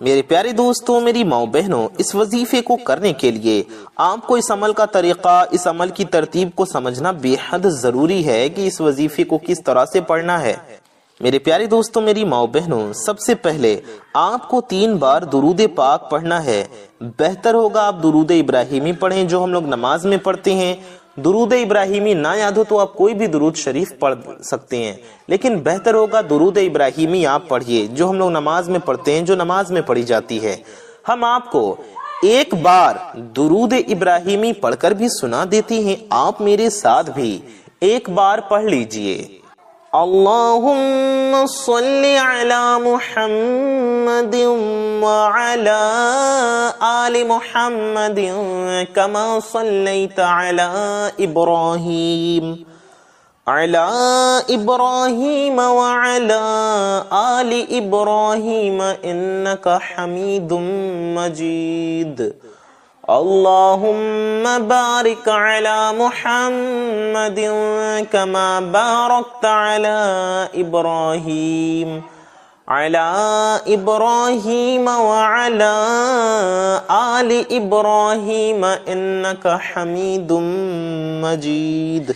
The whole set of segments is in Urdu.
میرے پیارے دوستوں، میری ماؤں بہنوں، اس وظیفے کو کرنے کے لیے آپ کو اس عمل کا طریقہ، اس عمل کی ترتیب کو سمجھنا بے حد ضروری ہے کہ اس وظیفے کو کس طرح سے پڑھنا ہے۔ میرے پیارے دوستوں، میری ماؤں بہنوں، سب سے پہلے آپ کو 3 بار درود پاک پڑھنا ہے۔ بہتر ہوگا آپ درود ابراہیمی پڑھیں جو ہم لوگ نماز میں پڑھتے ہیں۔ درود ابراہیمی نہ یاد ہو تو آپ کوئی بھی درود شریف پڑھ سکتے ہیں، لیکن بہتر ہوگا درود ابراہیمی آپ پڑھیے جو ہم لوگ نماز میں پڑھتے ہیں، جو نماز میں پڑھی جاتی ہے۔ ہم آپ کو ایک بار درود ابراہیمی پڑھ کر بھی سنا دیتے ہیں، آپ میرے ساتھ بھی ایک بار پڑھ لیجئے۔ اللہم صلی علی محمد وعلی آل محمد کما صلیت علی ابراہیم وعلی آل ابراہیم انکا حمید مجید۔ اللہم بارک علی محمد کما بارکت علی ابراہیم وعلی آل ابراہیم انکا حمید مجید۔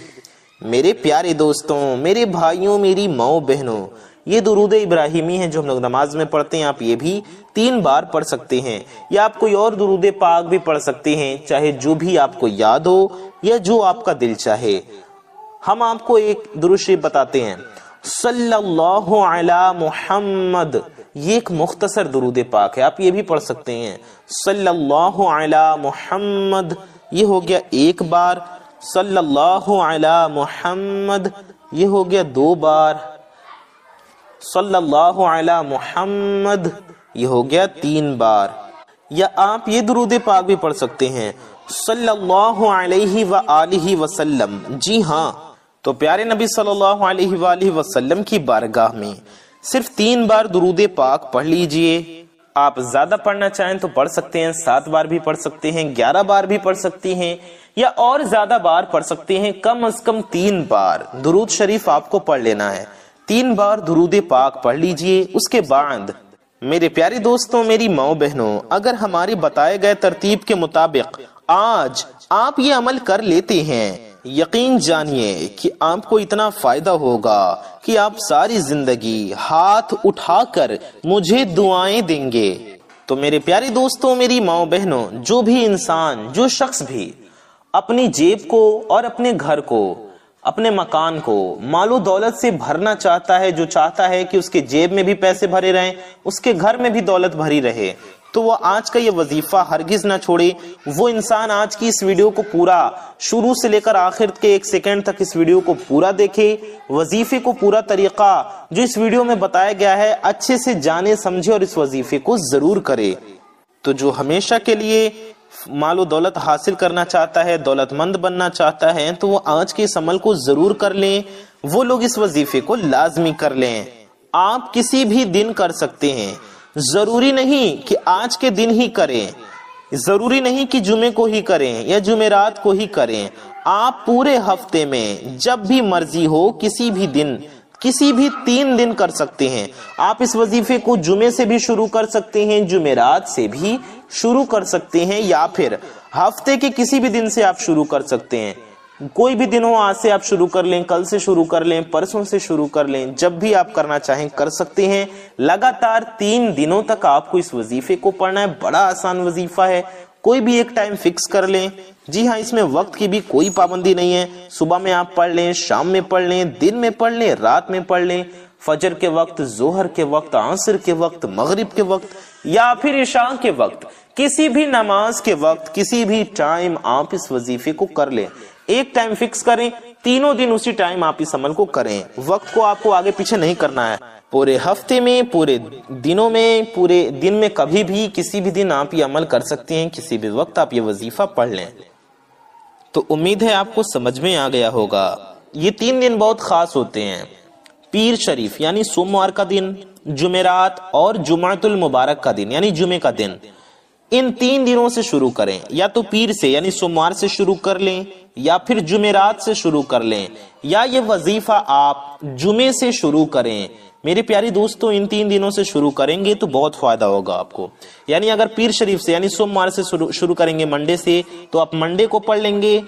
میرے پیارے دوستوں، میرے بھائیوں، میری ماؤں بہنوں، یہ درود ابراہیمی ہے جو ہم لوگ نماز میں پڑھتے ہیں۔ آپ یہ بھی 3 بار پڑھ سکتے ہیں، یا آپ کوئی اور درود پاک بھی پڑھ سکتے ہیں، چاہے جو بھی آپ کو یاد ہو یا جو آپ کا دل چاہے۔ ہم آپ کو ایک درود شریف بتاتے ہیں، صلی اللہ علی محمد، یہ ایک مختصر درود پاک ہے، آپ یہ بھی پڑھ سکتے ہیں۔ صلی اللہ علی محمد، یہ ہو گیا 1 بار۔ صلی اللہ علی محمد، یہ ہو گیا 2 بار۔ صلی اللہ علی محمد، یہ ہو گیا 3 بار۔ یا آپ یہ درود پاک بھی پڑھ سکتے ہیں، صلی اللہ علیہ وآلہ وسلم۔ جی ہاں، تو پیارے نبی صلی اللہ علیہ وآلہ وسلم کی بارگاہ میں صرف 3 بار درود پاک پڑھ لیجئے۔ آپ زیادہ پڑھنا چاہیں تو پڑھ سکتے ہیں، 7 بار بھی پڑھ سکتے ہیں، 11 بار بھی پڑھ سکتے ہیں، یا اور زیادہ بار پڑھ سکتے ہیں۔ کم از کم 3 بار درود شریف آپ کو پڑھ لینا ہے۔ 3 بار درود پاک پڑھ لیجئے۔ اس کے بعد میرے پیارے دوستوں، میری ماؤں بہنوں، اگر ہماری بتائے گئے ترتیب کے مطابق آج آپ یہ عمل کر لیتے ہیں، یقین جانیے کہ آپ کو اتنا فائدہ ہوگا کہ آپ ساری زندگی ہاتھ اٹھا کر مجھے دعائیں دیں گے۔ تو میرے پیارے دوستوں، میری ماؤں بہنوں، جو بھی انسان، جو شخص بھی اپنی جیب کو اور اپنے گھر کو، اپنے مکان کو مال و دولت سے بھرنا چاہتا ہے، جو چاہتا ہے کہ اس کے جیب میں بھی پیسے بھرے رہیں، اس کے گھر میں بھی دولت بھری رہے، تو وہ آج کا یہ وظیفہ ہرگز نہ چھوڑے۔ وہ انسان آج کی اس ویڈیو کو پورا شروع سے لے کر آخر کے 1 سیکنڈ تک اس ویڈیو کو پورا دیکھے، وظیفے کو پورا طریقہ جو اس ویڈیو میں بتایا گیا ہے اچھے سے جانے سمجھے اور اس وظیفے کو ضرور کرے۔ تو جو ہمیشہ کے لیے مال و دولت حاصل کرنا چاہتا ہے، دولت مند بننا چاہتا ہے، تو وہ آج کے اس عمل کو ضرور کر لیں، وہ لوگ اس وظیفے کو لازمی کر لیں۔ آپ کسی بھی دن کر سکتے ہیں، ضروری نہیں کہ آج کے دن ہی کریں، ضروری نہیں کہ جمعے کو ہی کریں یا جمعرات کو ہی کریں۔ آپ پورے ہفتے میں جب بھی مرضی ہو، کسی بھی دن، کسی بھی 3 دن کر سکتے ہیں۔ آپ اس وظیفے کو جمعے سے بھی شروع کر سکتے ہیں، جمعرات سے بھی شروع کر سکتے ہیں، یا پھر ہفتے کے کسی بھی دن سے آپ شروع کر سکتے ہیں۔ کوئی بھی دن ہو، آج سے آپ شروع کر لیں، کل سے شروع کر لیں، پرسوں سے شروع کر لیں، جب بھی آپ کرنا چاہیں کر سکتے ہیں۔ لگاتار 3 دنوں تک آپ کو اس وظیفے کو پڑھنا ہے۔ بڑا آسان وظیفہ ہے، کوئی بھی ایک ٹائم فکس کر لیں۔ جی ہاں، اس میں وقت کی بھی کوئی پابندی نہیں ہے، صبح میں آپ پڑھ لیں، شام میں پڑھ لیں، دن میں پڑھ لیں، رات میں پڑھ لیں، فجر کے وقت، ظہر کے وقت، عصر کے وقت، مغرب کے وقت، یا پھر عشاء کے وقت، کسی بھی نماز کے وقت، کسی بھی ٹائم آپ اس وظیفے کو کر لیں۔ ایک ٹائم فکس کریں، تینوں دن اسی ٹائم آپ اس عمل کو کریں۔ وقت کو آپ کو آگے پیچھے نہیں کرنا ہے، پورے ہفتے میں، پورے دنوں میں، پورے دن میں کبھی بھی کسی بھی دن آپ یہ عمل کر سکتے ہیں، کسی بھی وقت آپ یہ وظیفہ پڑھ لیں۔ تو امید ہے آپ کو سمجھ میں آ گیا ہوگا۔ یہ 3 دن بہت خاص ہوتے ہیں، پیر شریف یعنی سوموار کا دن، جمعرات اور جمعۃ المبارک کا دن یعنی جمعے کا دن۔ ان 3 دنوں سے شروع کریں، یا تو پیر سے یعنی سوموار سے شروع کر لیں، یا پھر جمعرات سے شروع کر لیں، یا یہ وظیفہ آپ جمعے سے شروع کریں، میرے پیارے دوستوں ان 3 دنوں سے شروع کریں گے تو بہت فائدہ ہوگا آپ کو. یعنی اگر پیر شریف سے یعنی سوموار سے شروع کریں گے منڈے سے، تو آپ منڈے کو پڑھ لیں گے،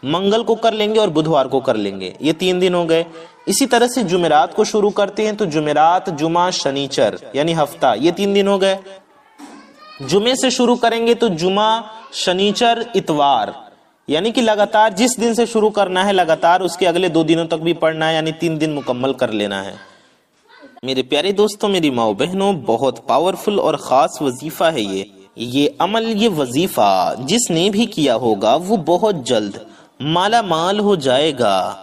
منگل کو کر لیں گے اور بدھوار کو کر لیں گے. یہ 3 دن ہو گئے. اسی طرح سے جمعرات کو شروع کرتے ہیں تو جمعرات، جمعہ، شنیچر یعنی ہفتہ، یہ 3 دن ہو گئے. جمعے سے شروع کریں گے تو جمعہ، شنیچر، اتوار، یعنی کہ لگاتار جس دن سے شروع کرنا ہے لگاتار اس کے اگلے 2 دنوں تک بھی پڑھنا ہے، یعنی 3 دن مکمل کر لینا ہے. میرے پیارے دوستوں، میری ماں بہنوں، بہت پاورفل اور خاص وظیفہ ہے یہ عمل، یہ وظیفہ جس نے بھی کیا ہوگا وہ بہت جلد مالا مال ہو جائے گا.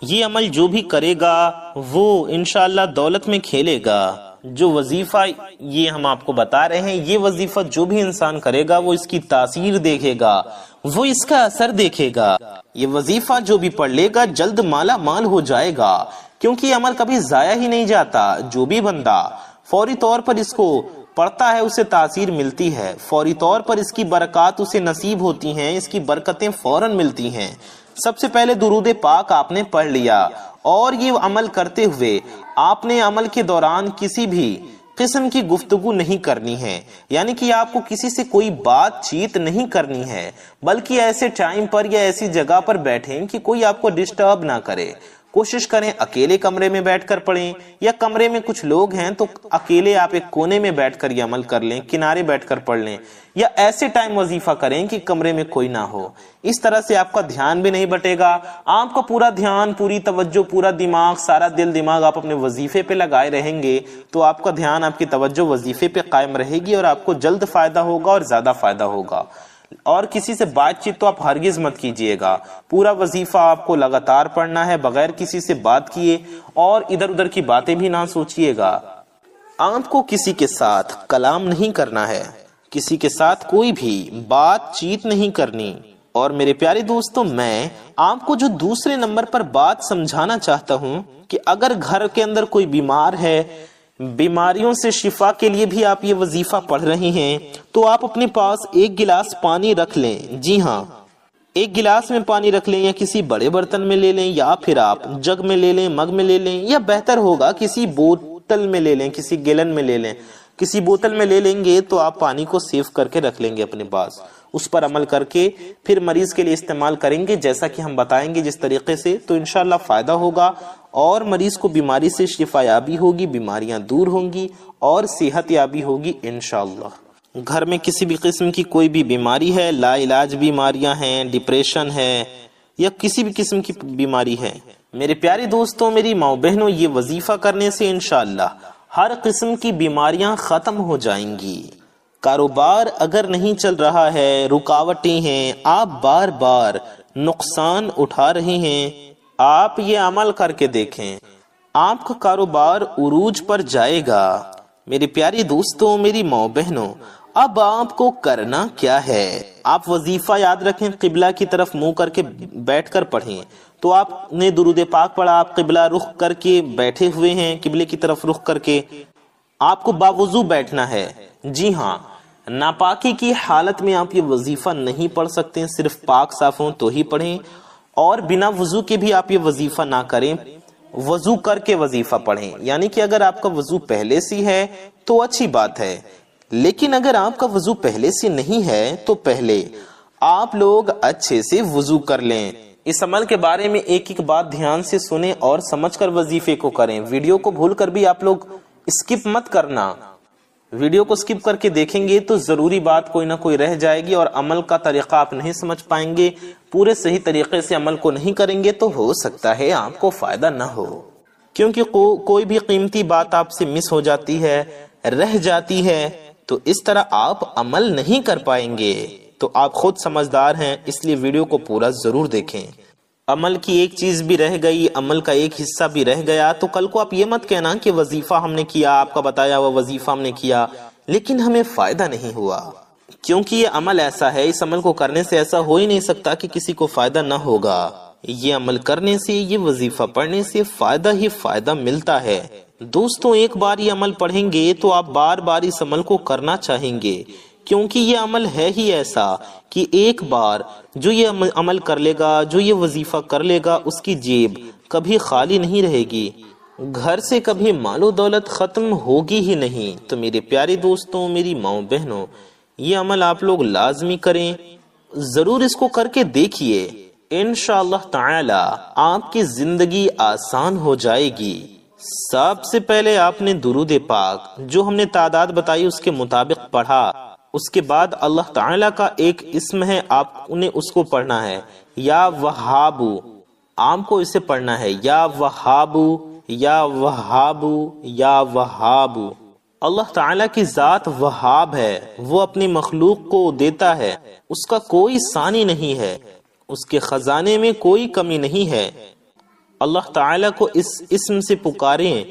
یہ عمل جو بھی کرے گا وہ انشاءاللہ دولت میں کھیلے گا. جو وظیفہ یہ ہم آپ کو بتا رہے ہیں، یہ وظیفہ جو بھی انسان کرے گا وہ اس کی تاثیر دیکھے گا، وہ اس کا اثر دیکھے گا. یہ وظیفہ جو بھی پڑھ لے گا جلد مالا مال ہو جائے گا، کیونکہ یہ عمل کبھی ضائع ہی نہیں جاتا. جو بھی بندہ فوری طور پر اس کو پڑھتا ہے اسے تاثیر ملتی ہے، فوری طور پر اس کی برکات اسے نصیب ہوتی ہیں، اس کی برکتیں فوراً ملتی ہیں. سب سے پہلے درود پاک آپ نے پڑھ لیا، اور یہ عمل کرتے ہوئے آپ نے عمل کے دوران کسی بھی قسم کی گفتگو نہیں کرنی ہے، یعنی کہ آپ کو کسی سے کوئی بات چیت نہیں کرنی ہے، بلکہ ایسے ٹائم پر یا ایسی جگہ پر بیٹھیں کہ کوئی آپ کو ڈسٹرب نہ کرے. کوشش کریں اکیلے کمرے میں بیٹھ کر پڑھیں، یا کمرے میں کچھ لوگ ہیں تو اکیلے آپ ایک کونے میں بیٹھ کر یہ عمل کر لیں، کنارے بیٹھ کر پڑھ لیں، یا ایسے ٹائم وظیفہ کریں کہ کمرے میں کوئی نہ ہو. اس طرح سے آپ کا دھیان بھی نہیں بٹے گا، آپ کا پورا دھیان، پوری توجہ، پورا دماغ، سارا دل دماغ آپ اپنے وظیفے پہ لگائے رہیں گے، تو آپ کا دھیان، آپ کی توجہ وظیفے پہ قائم رہے گی اور آپ کو جلد فائدہ ہوگا اور زیادہ فائدہ ہوگا. اور کسی سے بات چیت تو آپ ہرگز مت کیجئے گا. پورا وظیفہ آپ کو لگاتار پڑھنا ہے بغیر کسی سے بات کیے، اور ادھر ادھر کی باتیں بھی نہ سوچئے گا. آپ کو کسی کے ساتھ کلام نہیں کرنا ہے، کسی کے ساتھ کوئی بھی بات چیت نہیں کرنی. اور میرے پیارے دوستوں، میں آپ کو جو دوسرے نمبر پر بات سمجھانا چاہتا ہوں کہ اگر گھر کے اندر کوئی بیمار ہے، بیماریوں سے شفا کے لیے بھی آپ یہ وظیفہ پڑھ رہے ہیں، تو آپ اپنے پاس 1 گلاس پانی رکھ لیں. جی ہاں، 1 گلاس میں پانی رکھ لیں، یا کسی بڑے برتن میں لے لیں، یا پھر آپ جگ میں لے لیں، مگ میں لے لیں، یا بہتر ہوگا کسی بوتل میں لے لیں، کسی گیلن میں لے لیں. کسی بوتل میں لے لیں گے تو آپ پانی کو سیو کر کے رکھ لیں گے اپنے پاس. اس پر عمل کر کے پھر مریض کے لیے استعمال کریں گے جیسا کہ ہم بتائیں گے جس طریقے سے، تو انشاءاللہ فائدہ ہوگا اور مریض کو بیماری سے شفا یابی ہوگی، بیماریاں دور ہوں گی اور صحت یابی ہوگی انشاءاللہ. گھر میں کسی بھی قسم کی کوئی بھی بیماری ہے، لا علاج بیماریاں ہیں، ڈپریشن ہے، یا کسی بھی قسم کی بیماری ہے، میرے پیارے دوستوں، میری ماں بہنوں، یہ وظیفہ کرنے سے انشاءاللہ ہر قسم کی بیماریاں ختم ہو جائیں گی. کاروبار اگر نہیں چل رہا ہے، رکاوٹیں ہیں، آپ بار بار نقصان اٹھا رہے ہیں، آپ یہ عمل کر کے دیکھیں، آپ کا کاروبار عروج پر جائے گا. میرے پیارے دوستوں، میری ماں بہنوں، اب آپ کو کرنا کیا ہے؟ آپ وظیفہ یاد رکھیں، قبلہ کی طرف منہ کر کے بیٹھ کر پڑھیں. تو آپ نے درود پاک پڑھا، آپ قبلہ رخ کر کے بیٹھے ہوئے ہیں، قبلے کی طرف رخ کر کے آپ کو باوضو بیٹھنا ہے. جی ہاں، ناپاکی کی حالت میں آپ یہ وظیفہ نہیں پڑھ سکتے، صرف پاک صاف ہوں تو ہی پڑھیں، اور بنا وضو کے بھی آپ یہ وظیفہ نہ کریں، وضو کر کے وظیفہ پڑھیں. یعنی کہ اگر آپ کا وضو پہلے سے ہے تو اچھی بات ہے، لیکن اگر آپ کا وضو پہلے سے نہیں ہے تو پہلے آپ لوگ اچھے سے وضو کر لیں. اس عمل کے بارے میں ایک ایک بات دھیان سے سنیں اور سمجھ کر وظیفے کو کریں. ویڈیو کو بھول کر بھی آپ لوگ اسکپ مت کرنا، ویڈیو کو اسکپ کر کے دیکھیں گے تو ضروری بات کوئی نہ کوئی رہ جائے گی اور عمل کا طریقہ آپ نہیں سمجھ پائیں گے. پورے صحیح طریقے سے عمل کو نہیں کریں گے تو ہو سکتا ہے آپ کو فائدہ نہ ہو، کیونکہ کوئی بھی قیمتی بات آپ سے مس ہو جاتی ہے، رہ جاتی ہے، تو اس طرح آپ عمل نہیں کر پائیں گے. تو آپ خود سمجھدار ہیں، اس لیے ویڈیو کو پورا ضرور دیکھیں. عمل کی ایک چیز بھی رہ گئی، عمل کا ایک حصہ بھی رہ گیا تو کل کو آپ یہ مت کہنا کہ وظیفہ ہم نے کیا، آپ کا بتایا ہوا وظیفہ ہم نے کیا لیکن ہمیں فائدہ نہیں ہوا. کیونکہ یہ عمل ایسا ہے، اس عمل کو کرنے سے ایسا ہو ہی نہیں سکتا کہ کسی کو فائدہ نہ ہوگا. یہ عمل کرنے سے، یہ وظیفہ پڑھنے سے فائدہ ہی فائدہ ملتا ہے. دوستوں، ایک بار یہ عمل پڑھیں گے تو آپ بار بار اس عمل کو کرنا چاہیں گے، کیونکہ یہ عمل ہے ہی ایسا کہ ایک بار جو یہ عمل کر لے گا، جو یہ وظیفہ کر لے گا، اس کی جیب کبھی خالی نہیں رہے گی. گھر سے کبھی مال و دولت ختم ہوگی ہی نہیں۔ تو میرے پیارے دوستوں، میری ماؤں بہنوں، یہ عمل آپ لوگ لازمی کریں، ضرور اس کو کر کے دیکھیے، انشاءاللہ تعالی آپ کی زندگی آسان ہو جائے گی۔ سب سے پہلے آپ نے درود پاک جو ہم نے تعداد بتائی اس کے مطابق پڑھا، اس کے بعد اللہ تعالی کا ایک اسم ہے، آپ نے اس کو پڑھنا ہے، یا وہابو، آپ کو اسے پڑھنا ہے، یا وہابو یا وہابو یا وہابو۔ اللہ تعالیٰ کی ذات وہاب ہے، وہ اپنی مخلوق کو دیتا ہے، اس کا کوئی ثانی نہیں ہے، اس کے خزانے میں کوئی کمی نہیں ہے۔ اللہ تعالیٰ کو اس اسم سے پکاریں،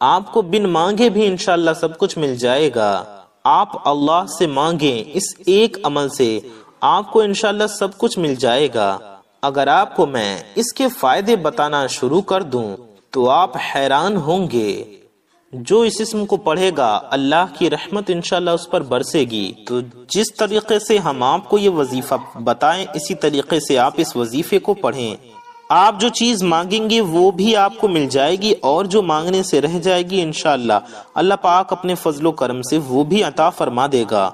آپ کو بن مانگے بھی انشاءاللہ سب کچھ مل جائے گا۔ آپ اللہ سے مانگیں، اس ایک عمل سے آپ کو انشاءاللہ سب کچھ مل جائے گا۔ اگر آپ کو میں اس کے فائدے بتانا شروع کر دوں تو آپ حیران ہوں گے۔ جو اس اسم کو پڑھے گا اللہ کی رحمت انشاءاللہ اس پر برسے گی۔ تو جس طریقے سے ہم آپ کو یہ وظیفہ بتائیں اسی طریقے سے آپ اس وظیفے کو پڑھیں، آپ جو چیز مانگیں گے وہ بھی آپ کو مل جائے گی، اور جو مانگنے سے رہ جائے گی انشاءاللہ اللہ پاک اپنے فضل و کرم سے وہ بھی عطا فرما دے گا۔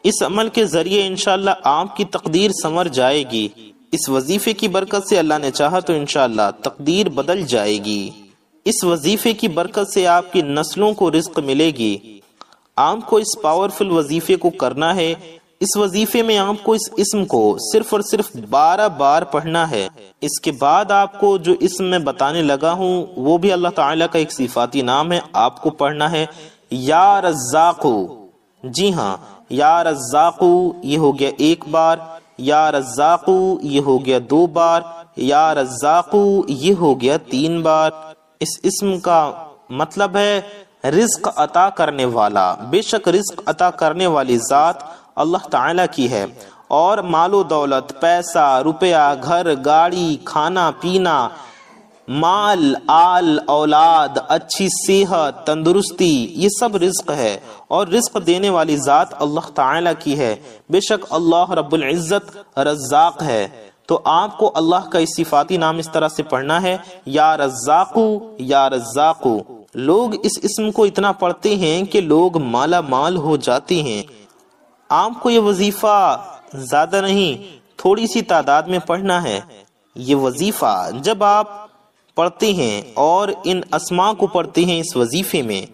اس عمل کے ذریعے انشاءاللہ آپ کی تقدیر سنور جائے گی۔ اس وظیفے کی برکت سے اللہ نے چاہا تو انشاءاللہ تقدیر بدل جائے گی۔ اس وظیفے کی برکت سے آپ کی نسلوں کو رزق ملے گی۔ آپ کو اس پاورفل وظیفے کو کرنا ہے۔ اس وظیفے میں آپ کو اس اسم کو صرف اور صرف 12 بار پڑھنا ہے۔ اس کے بعد آپ کو جو اسم میں بتانے لگا ہوں وہ بھی اللہ تعالیٰ کا ایک صفاتی نام ہے، آپ کو پڑھنا ہے، یا رزاقو۔ جی ہاں، یا رزاقو یہ ہو گیا 1 بار، یا رزاقو یہ ہو گیا 2 بار، یا رزاقو یہ ہو گیا 3 بار۔ اس اسم کا مطلب ہے رزق عطا کرنے والا۔ بے شک رزق عطا کرنے والی ذات اللہ تعالیٰ کی ہے، اور مال و دولت، پیسہ، روپیہ، گھر، گاڑی، کھانا پینا، مال، آل، اولاد، اچھی صحت، تندرستی، یہ سب رزق ہے، اور رزق دینے والی ذات اللہ تعالیٰ کی ہے۔ بے شک اللہ رب العزت رزاق ہے۔ تو آپ کو اللہ کا اس صفاتی نام اس طرح سے پڑھنا ہے، یا رزاقو یا رزاقو۔ لوگ اس اسم کو اتنا پڑھتے ہیں کہ لوگ مالا مال ہو جاتے ہیں۔ آپ کو یہ وظیفہ زیادہ نہیں، تھوڑی سی تعداد میں پڑھنا ہے۔ یہ وظیفہ جب آپ پڑھتے ہیں اور ان اسماء کو پڑھتے ہیں اس وظیفے میں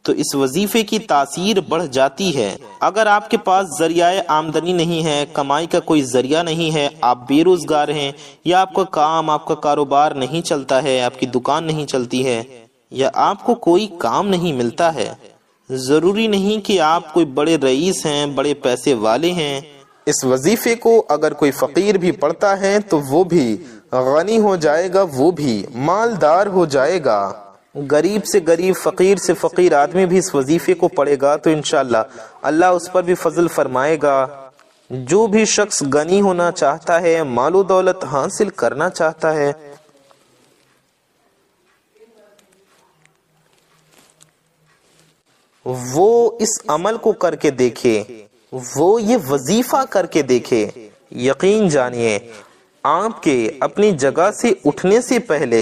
تو اس وظیفے کی تاثیر بڑھ جاتی ہے۔ اگر آپ کے پاس ذریعہ آمدنی نہیں ہے، کمائی کا کوئی ذریعہ نہیں ہے، آپ بے روزگار ہیں، یا آپ کا کاروبار نہیں چلتا ہے، آپ کی دکان نہیں چلتی ہے، یا آپ کو کوئی کام نہیں ملتا ہے، ضروری نہیں کہ آپ کوئی بڑے رئیس ہیں، بڑے پیسے والے ہیں، اس وظیفے کو اگر کوئی فقیر بھی پڑھتا ہے تو وہ بھی غنی ہو جائے گا، وہ بھی مالدار ہو جائے گا۔ غریب سے غریب، فقیر سے فقیر آدمی بھی اس وظیفے کو پڑھے گا تو انشاءاللہ اللہ اس پر بھی فضل فرمائے گا۔ جو بھی شخص غنی ہونا چاہتا ہے، مال و دولت حاصل کرنا چاہتا ہے، وہ اس عمل کو کر کے دیکھے، وہ یہ وظیفہ کر کے دیکھے، یقین جانیے آپ کے اپنی جگہ سے اٹھنے سے پہلے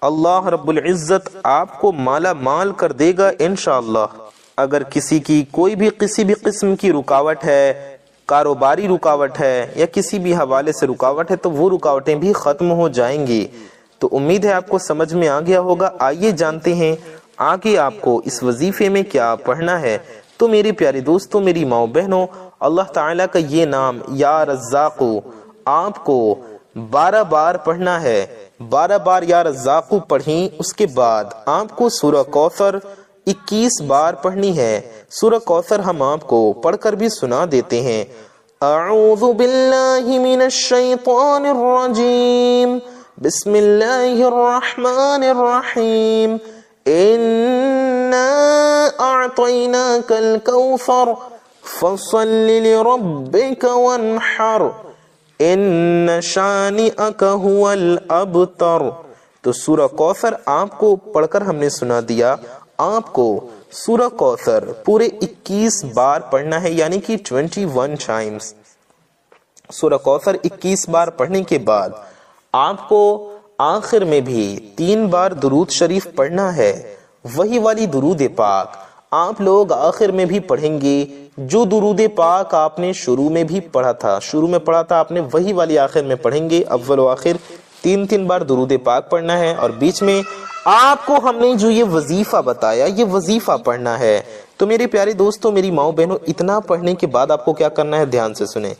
اللہ رب العزت آپ کو مالا مال کر دے گا انشاءاللہ۔ اگر کسی کی کوئی بھی کسی بھی قسم کی رکاوٹ ہے، کاروباری رکاوٹ ہے یا کسی بھی حوالے سے رکاوٹ ہے تو وہ رکاوٹیں بھی ختم ہو جائیں گی۔ تو امید ہے آپ کو سمجھ میں آ گیا ہوگا۔ آئیے جانتے ہیں آگے آپ کو اس وظیفے میں کیا پڑھنا ہے۔ تو میرے پیارے دوستوں، میری ماؤں بہنوں، اللہ تعالیٰ کا یہ نام یا رزاقو آپ کو 12 بار پڑھنا ہے۔ 12 بار یا رزاقو پڑھیں، اس کے بعد آپ کو سورہ کوثر 21 بار پڑھنی ہے۔ سورہ کوثر ہم آپ کو پڑھ کر بھی سنا دیتے ہیں۔ اعوذ باللہ من الشیطان الرجیم، بسم اللہ الرحمن الرحیم، اِنَّا أَعْطَيْنَاكَ الْكَوْثَرَ فَصَلِّ لِرَبِّكَ وَانْحَرْ إِنَّ شَانِئَكَ هُوَ الْأَبْتَرُ۔ تو سورہ کوثر آپ کو پڑھ کر ہم نے سنا دیا۔ آپ کو سورہ کوثر پورے 21 بار پڑھنا ہے، یعنی کہ 21 ٹائمز۔ سورہ کوثر 21 بار پڑھنے کے بعد آپ کو آخر میں بھی 3 بار درود شریف پڑھنا ہے، وہی والی درود پاک آپ لوگ آخر میں بھی پڑھیں گے جو درود پاک آپ نے شروع میں بھی پڑھا تھا، آپ نے وہی والی آخر میں پڑھیں گے۔ اول و آخر 3 بار درود پاک پڑھنا ہے، اور بیچ میں آپ کو ہم نے جو یہ وظیفہ بتایا یہ وظیفہ پڑھنا ہے۔ تو میرے پیارے دوستوں، میری ماؤں بہنوں، اتنا پڑھنے کے بعد آپ کو کیا کرنا ہے، دھیان سے سنیں۔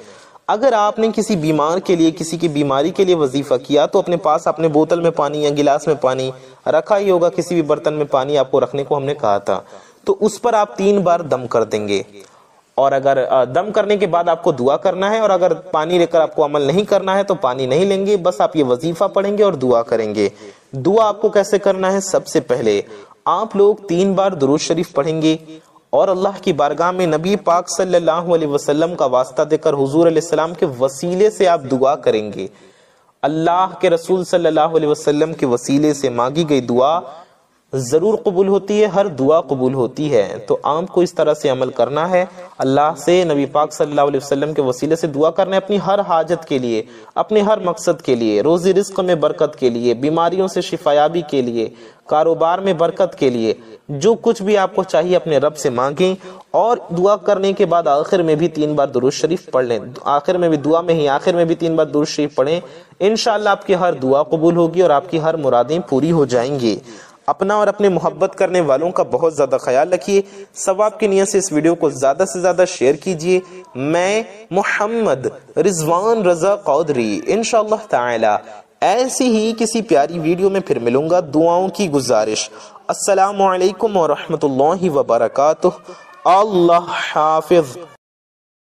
اگر آپ نے کسی بیمار کے لیے، کسی کی بیماری کے لیے وظیفہ کیا تو اپنے پاس اپنے بوتل میں پانی یا گلاس میں پانی رکھا ہی ہوگا، کسی بھی برتن میں پانی آپ کو رکھنے کو ہم نے کہا تھا، تو اس پر آپ 3 بار دم کر دیں گے، اور اگر دم کرنے کے بعد آپ کو دعا کرنا ہے، اور اگر پانی لے کر آپ کو عمل نہیں کرنا ہے تو پانی نہیں لیں گے، بس آپ یہ وظیفہ پڑھیں گے اور دعا کریں گے۔ دعا آپ کو کیسے کرنا ہے؟ سب سے پہلے آپ لوگ 3 بار درود شریف پڑھیں گے، اور اللہ کی بارگاہ میں نبی پاک صلی اللہ علیہ وسلم کا واسطہ دے کر حضور علیہ السلام کے وسیلے سے آپ دعا کریں گے۔ اللہ کے رسول صلی اللہ علیہ وسلم کے وسیلے سے مانگی گئی دعا ضرور قبول ہوتی ہے، ہر دعا قبول ہوتی ہے۔ تو آپ کو اس طرح سے عمل کرنا ہے، اللہ سے نبی پاک صلی اللہ علیہ وسلم کے وسیلے سے دعا کرنا ہے، اپنی ہر حاجت کے لیے، اپنے ہر مقصد کے لیے، روزی رزق میں برکت کے لیے، بیماریوں سے شفایابی کے لیے، کاروبار میں برکت کے لیے، جو کچھ بھی آپ کو چاہیے اپنے رب سے مانگیں، اور دعا کرنے کے بعد آخر میں بھی 3 بار درود شریف پڑھ لیں۔ آخر میں بھی دعا میں ہی آخر میں بھی 3 بار درود شریف پڑھیں، انشاءاللہ آپ کی ہر دعا قبول ہوگی اور آپ کی ہر مرادیں پوری ہو جائیں گی۔ اپنا اور اپنے محبت کرنے والوں کا بہت زیادہ خیال رکھیے، ثواب کی نیت سے اس ویڈیو کو زیادہ سے زیادہ شیئر کیجیے۔ میں محمد رضوان رضا قادری انشاءاللہ تعالی ایسی ہی کسی پیاری ویڈیو میں پھر ملوں گا۔ دعاؤں کی گزارش، السلام علیکم ورحمۃ اللہ وبرکاتہ۔ اللہ حافظ۔